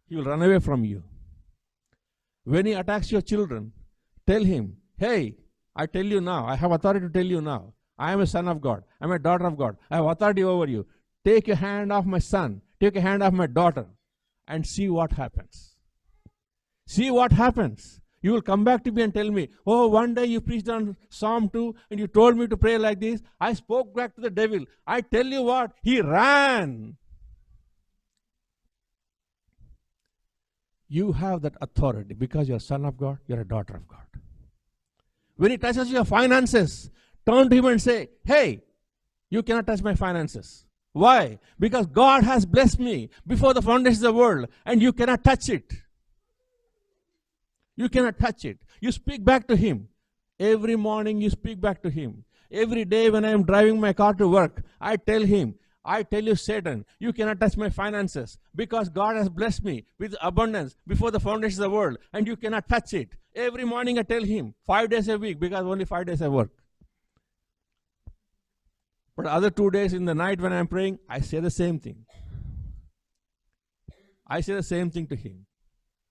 He will run away from you. When he attacks your children, tell him, hey, I tell you now, I have authority to tell you now. I am a son of God. I am a daughter of God. I have authority over you. Take your hand off my son. Take your hand off my daughter. And see what happens. See what happens. You will come back to me and tell me, oh, one day you preached on Psalm 2 and you told me to pray like this. I spoke back to the devil. I tell you what, he ran. You have that authority because you're a son of God, you're a daughter of God. When he touches your finances, turn to him and say, hey, you cannot touch my finances. Why? Because God has blessed me before the foundations of the world, and you cannot touch it. You cannot touch it. You speak back to him. Every morning you speak back to him. Every day when I am driving my car to work, I tell him, I tell you, Satan, you cannot touch my finances because God has blessed me with abundance before the foundations of the world, and you cannot touch it. Every morning I tell him, 5 days a week, because only 5 days I work. But other 2 days in the night when I am praying, I say the same thing. I say the same thing to him.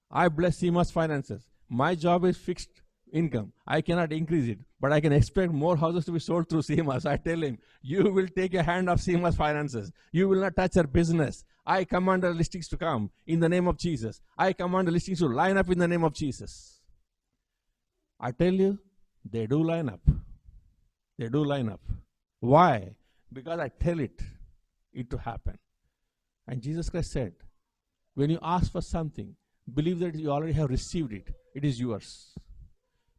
I bless Seema's finances. My job is fixed income. I cannot increase it, but I can expect more houses to be sold through Seema. So I tell him, you will take your hand off Seema's finances. You will not touch her business. I command the listings to come in the name of Jesus. I command the listings to line up in the name of Jesus. I tell you, they do line up. They do line up. Why? Because I tell it to happen. And Jesus Christ said, when you ask for something, believe that you already have received it. It is yours.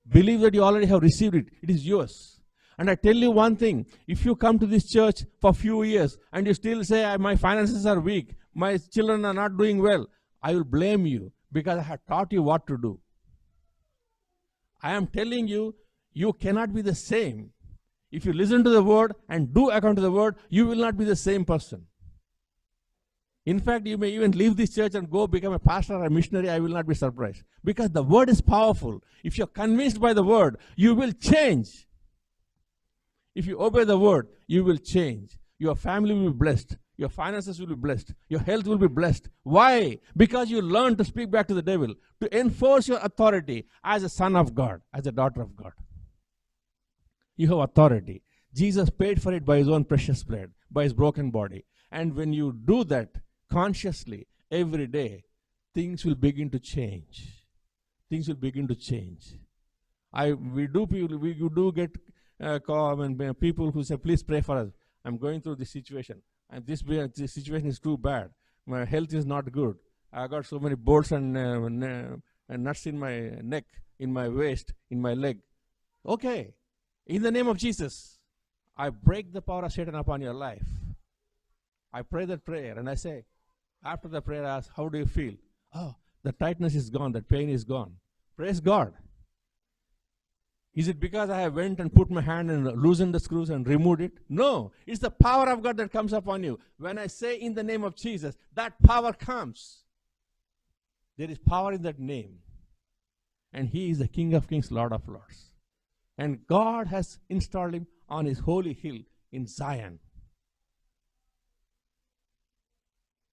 Believe that you already have received it. It is yours. And I tell you one thing. If you come to this church for a few years and you still say, my finances are weak, my children are not doing well, I will blame you because I have taught you what to do. I am telling you, you cannot be the same. If you listen to the word and do according to the word, you will not be the same person. In fact, you may even leave this church and go become a pastor or a missionary. I will not be surprised. Because the word is powerful. If you're convinced by the word, you will change. If you obey the word, you will change. Your family will be blessed. Your finances will be blessed. Your health will be blessed. Why? Because you learn to speak back to the devil, to enforce your authority as a son of God, as a daughter of God. You have authority. Jesus paid for it by his own precious blood, by his broken body. And when you do that consciously every day, things will begin to change. Things will begin to change. We do get people who say, please pray for us. I'm going through this situation. And this situation is too bad. My health is not good. I got so many bolts and nuts in my neck, in my waist, in my leg. Okay. In the name of Jesus, I break the power of Satan upon your life. I pray that prayer and I say, after the prayer I ask, how do you feel? Oh, the tightness is gone, the pain is gone. Praise God. Is it because I have went and put my hand and loosened the screws and removed it? No, it's the power of God that comes upon you. When I say in the name of Jesus, that power comes. There is power in that name. And he is the King of Kings, Lord of Lords. And God has installed him on his holy hill in Zion.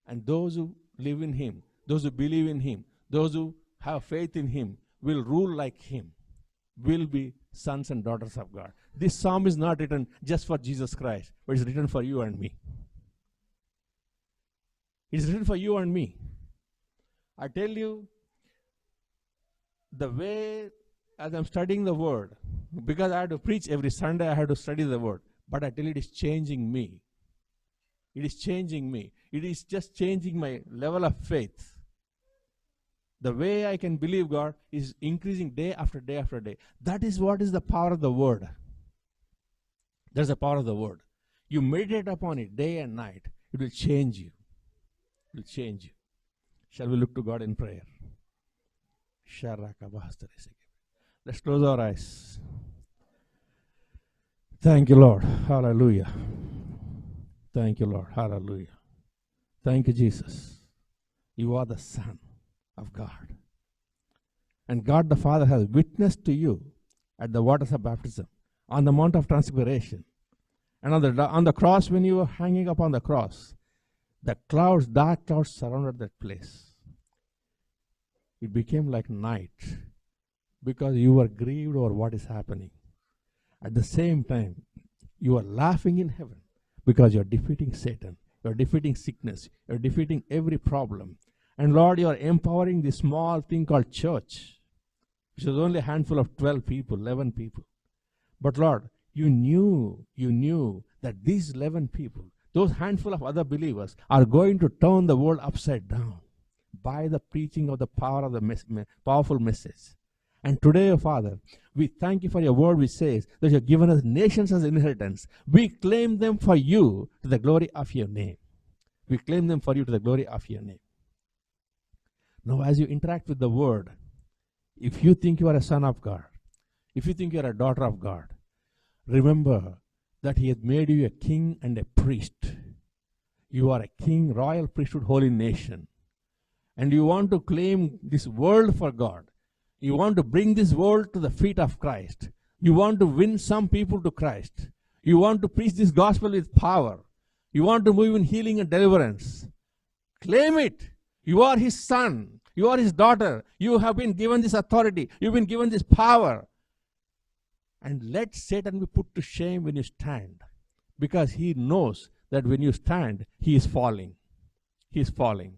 And those who live in him, those who believe in him, those who have faith in him will rule like him, will be sons and daughters of God. This psalm is not written just for Jesus Christ, but it's written for you and me. It's written for you and me. I tell you, the way as I'm studying the word, because I had to preach every Sunday, I had to study the word. But I tell you, it is changing me. It is changing me. It is just changing my level of faith. The way I can believe God is increasing day after day after day. That is what is the power of the word. That's the power of the word. You meditate upon it day and night. It will change you. It will change you. Shall we look to God in prayer? Let's close our eyes. Thank you, Lord. Hallelujah. Thank you, Lord. Hallelujah. Thank you, Jesus. You are the Son of God. And God the Father has witnessed to you at the waters of baptism, on the Mount of Transfiguration, and on the cross, when you were hanging upon the cross. The clouds, dark clouds surrounded that place. It became like night because you were grieved over what is happening. At the same time, you are laughing in heaven because you are defeating Satan. You are defeating sickness. You are defeating every problem. And Lord, you are empowering this small thing called church, which was only a handful of 12 people, 11 people. But Lord, you knew that these 11 people, those handful of other believers, are going to turn the world upside down by the preaching of the power of the powerful message. And today, Father, we thank you for your word which says that you have given us nations as inheritance. We claim them for you to the glory of your name. We claim them for you to the glory of your name. Now, as you interact with the word, if you think you are a son of God, if you think you are a daughter of God, remember that he has made you a king and a priest. You are a king, royal priesthood, holy nation. And you want to claim this world for God. You want to bring this world to the feet of Christ. You want to win some people to Christ. You want to preach this gospel with power. You want to move in healing and deliverance. Claim it. You are his son. You are his daughter. You have been given this authority. You've been given this power. And let Satan be put to shame when you stand. Because he knows that when you stand, he is falling. He is falling.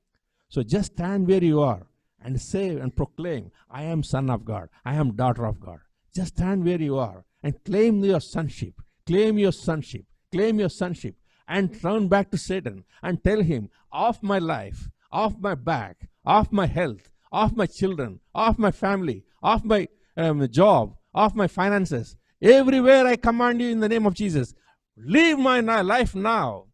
So just stand where you are and say and proclaim, I am son of God. I am daughter of God. Just stand where you are and claim your sonship. Claim your sonship. Claim your sonship. And turn back to Satan and tell him, off my life, off my back, off my health, off my children, off my family, off my job, off my finances. Everywhere I command you in the name of Jesus, leave my life now.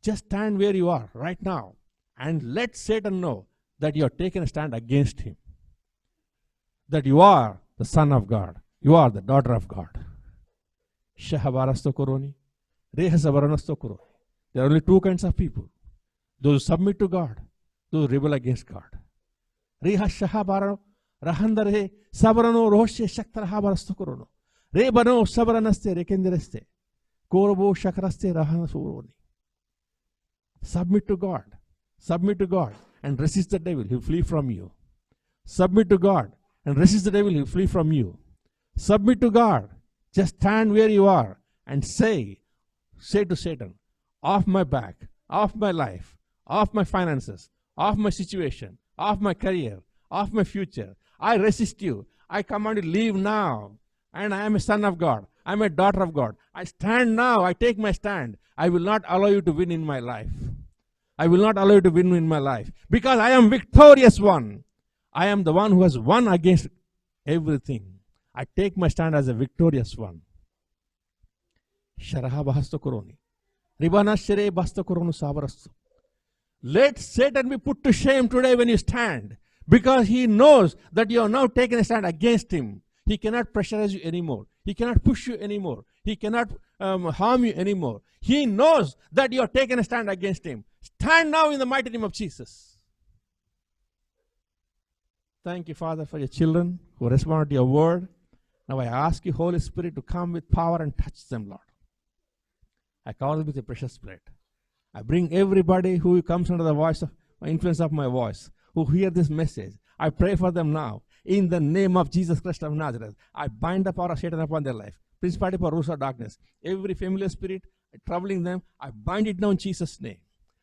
Just stand where you are right now and let Satan know that you are taking a stand against him. That you are the son of God. You are the daughter of God. There are only two kinds of people. Those who submit to God, those who rebel against God. Submit to God. Submit to God and resist the devil. He will flee from you. Submit to God and resist the devil. He will flee from you. Submit to God. Just stand where you are and say to Satan, off my back, off my life, off my finances, off my situation, off my career, off my future. I resist you. I command you to leave now. And I am a son of God. I am a daughter of God. I stand now. I take my stand. I will not allow you to win in my life. I will not allow you to win in my life. Because I am victorious one. I am the one who has won against everything. I take my stand as a victorious one. Let Satan be put to shame today when you stand. Because he knows that you are now taking a stand against him. He cannot pressurize you anymore. He cannot push you anymore. He cannot harm you anymore. He knows that you are taking a stand against him. Stand now in the mighty name of Jesus. Thank you, Father, for your children who responded to your word. Now I ask you, Holy Spirit, to come with power and touch them, Lord. I cover them with your precious blood. I bring everybody who comes under the voice of influence of my voice, who hear this message. I pray for them now. In the name of Jesus Christ of Nazareth, I bind the power of Satan upon their life. Principality, power, rulers of darkness. Every familiar spirit troubling them, I bind it down in Jesus' name.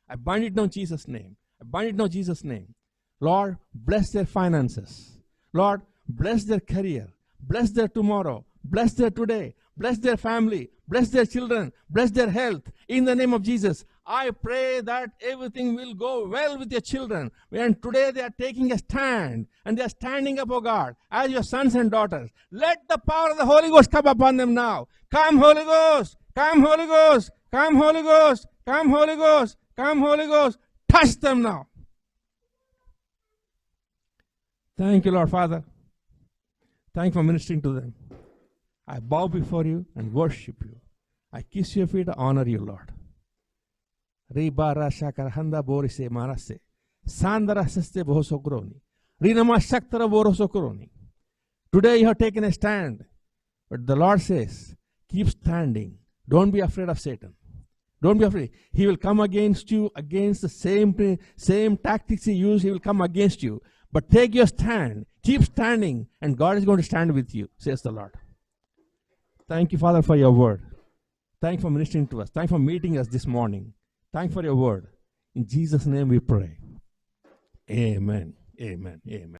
I bind it down in Jesus' name. I bind it down in Jesus' name. Lord, bless their finances. Lord, bless their career. Bless their tomorrow. Bless their today. Bless their family. Bless their children. Bless their health. In the name of Jesus, I pray that everything will go well with your children. And today they are taking a stand and they are standing up, oh God, as your sons and daughters. Let the power of the Holy Ghost come upon them now. Come, Holy Ghost. Come, Holy Ghost. Come, Holy Ghost. Come, Holy Ghost. Come, Holy Ghost. Touch them now. Thank you, Lord Father. Thank you for ministering to them. I bow before you and worship you. I kiss your feet, I honor you, Lord. Ribara shakarhanda borise marase. Sandara seste bohosokroni. Rinama shaktara borosokroni. Today you have taken a stand. But the Lord says, keep standing. Don't be afraid of Satan. Don't be afraid. He will come against you, against the same tactics he used, he will come against you. But take your stand. Keep standing. And God is going to stand with you, says the Lord. Thank you, Father, for your word. Thank you for ministering to us. Thank you for meeting us this morning. Thank you for your word. In Jesus' name we pray. Amen. Amen. Amen.